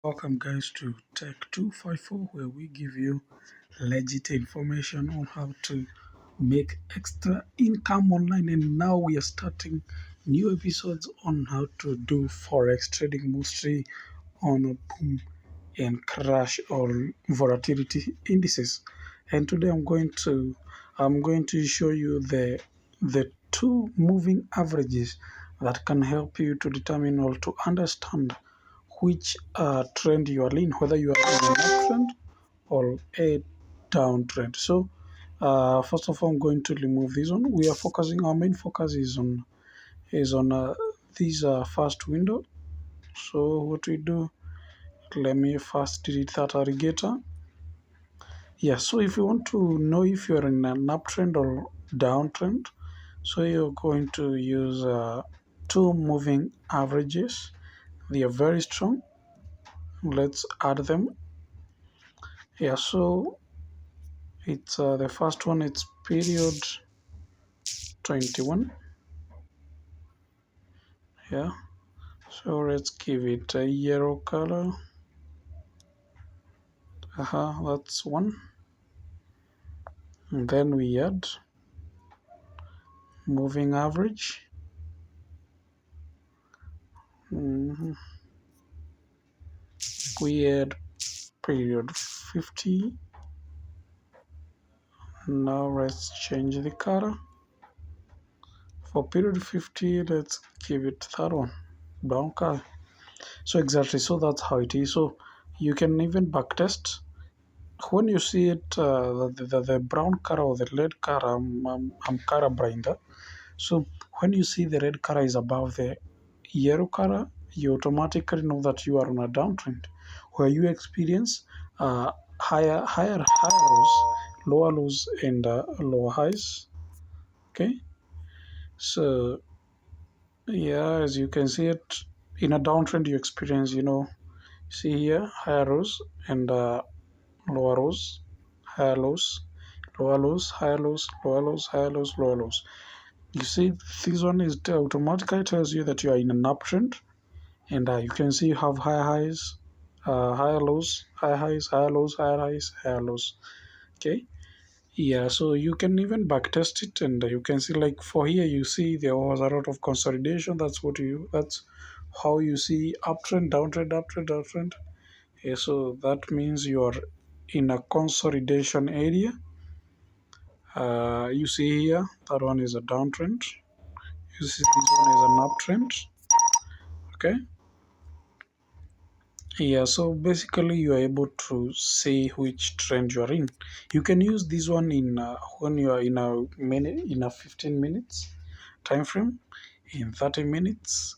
Welcome guys to Tech 254, where we give you legit information on how to make extra income online. And now we are starting new episodes on how to do forex trading, mostly on a boom and crash or volatility indices. And today I'm going to show you the two moving averages that can help you to determine or to understand which trend you are in, whether you are in an uptrend or a downtrend. So first of all, I'm going to remove this one. We are focusing. Our main focus is on this first window. So what we do? Let me first delete that alligator. Yeah. So if you want to know if you're in an uptrend or downtrend, so you're going to use two moving averages. They are very strong. Let's add them. Yeah. So it's the first one. It's period 21. Yeah. So let's give it a yellow color. That's one. And then we add moving average. Mhm. We add period 50. Now let's change the color. For period 50, let's give it that one, brown color. So exactly, so that's how it is. So you can even backtest. When you see it, the brown color or the red color, I'm colorblind. So when you see the red color is above the yellow color, you automatically know that you are on a downtrend, where you experience higher lows, lower lows, and lower highs. Okay, so yeah, as you can see it in a downtrend, you experience, see here higher lows and lower lows, higher lows, lower lows, higher lows, lower lows, higher lows, lower lows. You see, this one is automatically tells you that you are in an uptrend, and you can see you have higher highs, higher lows, higher highs, higher lows, higher highs, higher lows. Okay, yeah, so you can even backtest it, and you can see, like, for here you see there was a lot of consolidation. That's how you see uptrend, downtrend, uptrend, downtrend. Yeah, so that means you are in a consolidation area. You see here that one is a downtrend. You see this one is an uptrend. Okay, yeah, so basically you are able to see which trend you are in. You can use this one in when you are in a 15 minutes time frame, in 30 minutes,